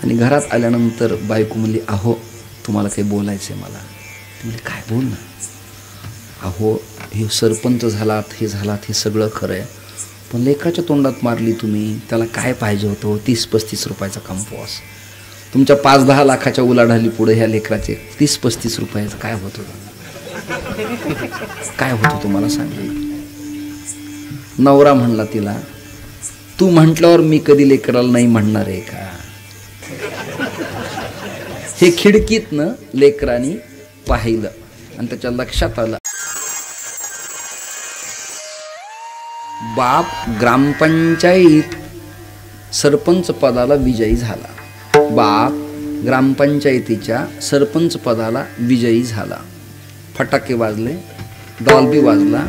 आणि घरात आल्यानंतर बायको म्हणली, अहो तुम्हाला काही बोलायचं आहे मला. ती म्हणली, काय बोल ना. अहो हे सरपंच झालात, हे झालात, हे सगळं खरं आहे, पण लेकराच्या तोंडात मारली तुम्ही. त्याला काय पाहिजे होतं? 30-35 रुपयाचा कंपोस्ट. तुमच्या 5-10 लाखाच्या उलाढाली पुढे ह्या लेकराचे 30-35 रुपयाचं काय होत होतं? काय होतं तुम्हाला सांगा. नवरा म्हणला तिला, तू म्हटल्यावर मी कधी लेकराला नाही म्हणणार आहे का. हे खिडकीतनं लेकरांनी पाहिलं आणि त्याच्या लक्षात आलं, बाप ग्रामपंचायत सरपंच पदाला विजयी झाला. बाप ग्रामपंचायतीच्या सरपंच पदाला विजयी झाला. फटाके वाजले, डॉल्बी वाजला,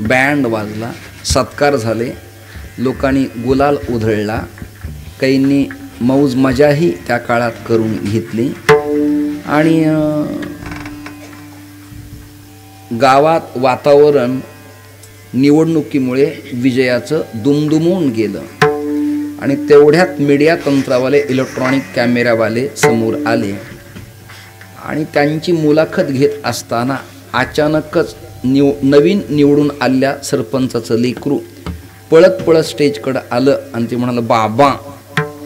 बँड वाजला, सत्कार झाले, लोकांनी गुलाल उधळला, काहींनी मौज मजाही त्या काळात करून घेतली. आणि गावात वातावरण निवडणुकीमुळे विजयाचं दुमदुमून गेलं. आणि तेवढ्यात मीडिया तंत्रावाले, इलेक्ट्रॉनिक कॅमेरावाले समोर आले आणि त्यांची मुलाखत घेत असताना अचानकच नवीन निवडून आलेल्या सरपंचाचं लेकरू पळत पळत स्टेजकडे आलं आणि ते म्हणालं, बाबा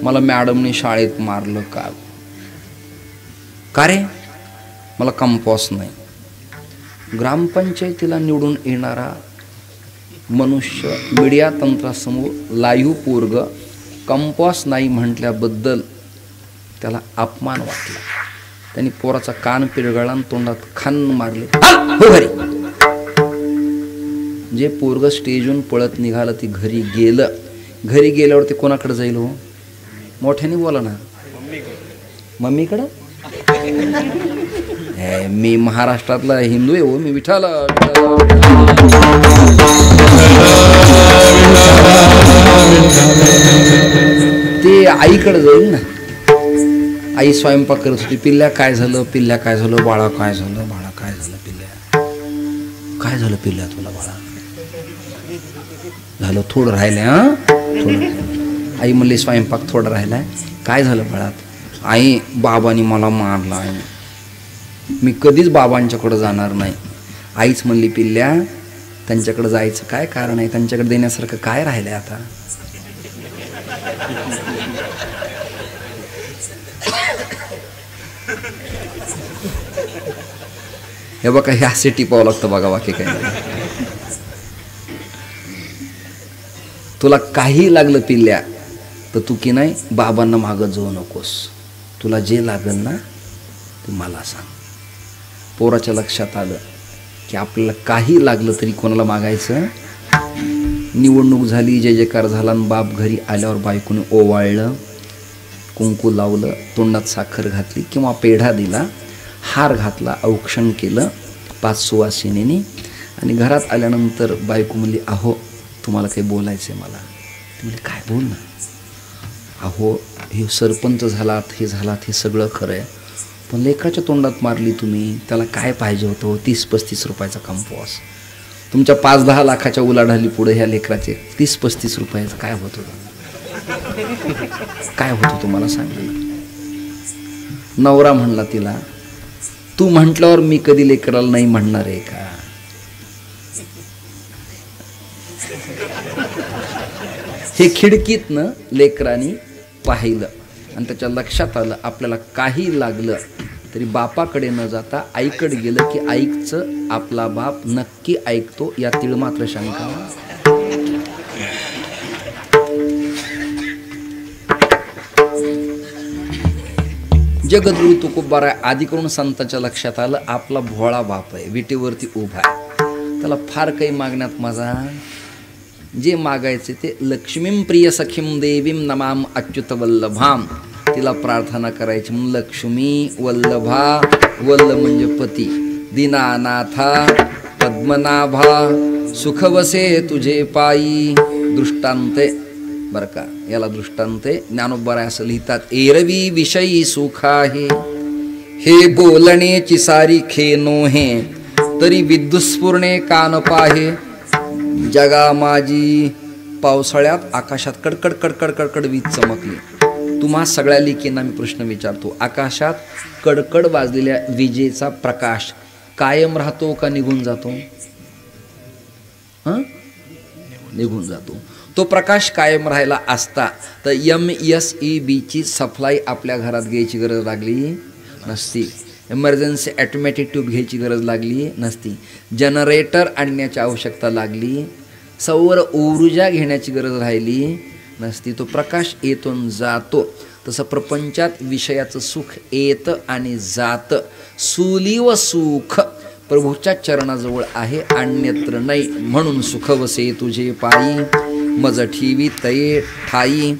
मला मॅडमने शाळेत मारलं का रे. मला कंपोस्ट नाही. ग्रामपंचायतीला निवडून येणारा मनुष्य मीडिया तंत्रासमोर लाईव्ह पोरग कंपोस्ट नाही म्हटल्याबद्दल त्याला अपमान वाटला. त्यांनी पोराचा कान पिरगळला आणि तोंडात खान मारले. हो घरी. जे पोरग स्टेजहून पळत निघालं ती घरी गेलं. घरी गेल्यावर ते कोणाकडे जाईल हो? मोठ्याने बोला ना. मम्मीकडं. मी महाराष्ट्रातला हिंदू आहे हो, मी विठाला. ते आईकडे जाईल ना. आई स्वयंपाक करत होती. पिल्ल्या काय झालं, पिल्ल्या काय झालं, बाळा काय झालं, बाळा काय झालं, पिल्ल्या काय झालं, पिल्ल्या तुला बाळा झालं, थोडं राहिलंय. हा थोडं. आई म्हणली स्वयंपाक थोडं राहिलाय. काय झालं बाळात? आई बाबांनी मला मारला आहे. मी कधीच बाबांच्याकडे जाणार नाही. आईच म्हणली, पिल्ल्या त्यांच्याकडे जायचं काय कारण आहे? त्यांच्याकडे देण्यासारखं काय राहिलंय आता? हे बघा, ह्या सिटी पाहावं लागतं बघा, बाकी काही नाही. तुला काही लागलं पिल्ल्या तर तू की नाही बाबांना मागत जाऊ नकोस. तुला जे लागल ना ते मला सांग. पोराच्या लक्षात आलं की आपल्याला काही लागलं तरी कोणाला मागायचं. निवडणूक झाली, जय जयकार झाला आणि बाप घरी आल्यावर बायकोने ओवाळलं, कुंकू लावलं, तोंडात साखर घातली किंवा पेढा दिला, हार घातला, औक्षण केलं 5 सुवासिनीने. आणि घरात आल्यानंतर बायको म्हणली, अहो तुम्हाला काही बोलायचं आहे मला. ती म्हणली, काय बोल ना. अहो हे सरपंच झालात, हे झालात, हे सगळं खरं आहे, पण लेकराच्या तोंडात मारली तुम्ही. त्याला काय पाहिजे होतं? 30-35 रुपयाचा कंपोस्ट. तुमच्या 5-10 लाखाच्या उलाढाली पुढे ह्या लेकराचे 30-35 रुपयाचं काय होत होतं? काय होतं तुम्हाला सांगा. नवरा म्हणला तिला, तू म्हटल्यावर मी कधी लेकराला नाही म्हणणार आहे का. हे खिडकीतनं लेकरांनी पाहिलं आणि त्याच्या लक्षात आलं, आपल्याला काही लागलं तरी बापाकडे न जाता आईकडे गेलं की आईचं आपला बाप नक्की ऐकतो, या तिळमात्र शंका. जगद्गुरु तुकोबार आदी करून संतांच्या लक्षात आलं, आपला भोळा बाप आहे, विटेवरती उभा आहे, त्याला फार काही मागण्यात मजा. जे मागायचे ते लक्ष्मीं प्रिय सखीं देवीं नमाम अच्युत वल्लभाम. तिला प्रार्थना करायची म्हणून लक्ष्मी वल्लभा. वल्ल म्हणजे पती. दीनानाथा पद्मनाभा सुखवसे तुझे पायी. दृष्टांते बरं का, याला दृष्टांते ज्ञानोबा असं लिहितात. एरवी विषयी सुख आहे, हे बोलण्याची सारी खेनो हे, तरी विद्युस्फुरणे कान पाहे. जगा माझी. पावसाळ्यात आकाशात कडकड कडकड कडकड वीज चमकली. तुम्हा सगळ्या लेकींना मी प्रश्न विचारतो, आकाशात कडकड वाजलेल्या विजेचा प्रकाश कायम राहतो का निघून जातो? निघून जातो. तो प्रकाश कायम राहिला असता तर MSEBची सप्लाय आपल्या घरात घ्यायची गरज लागली नसती. इमर्जन्सी ॲटोमॅटिक ट्यूब घ्यायची गरज लागली नसती. जनरेटर आणण्याची आवश्यकता लागली. सौर ऊर्जा घेण्याची गरज राहिली नसती. तो प्रकाश येतून जातो. तसं प्रपंचात विषयाचं सुख येतं आणि जातं. सुली व सुख प्रभूच्या चरणाजवळ आहे, अन्यत्र नाही. म्हणून सुख वसे तुझे पायी, मज ठेवी तये ठाई.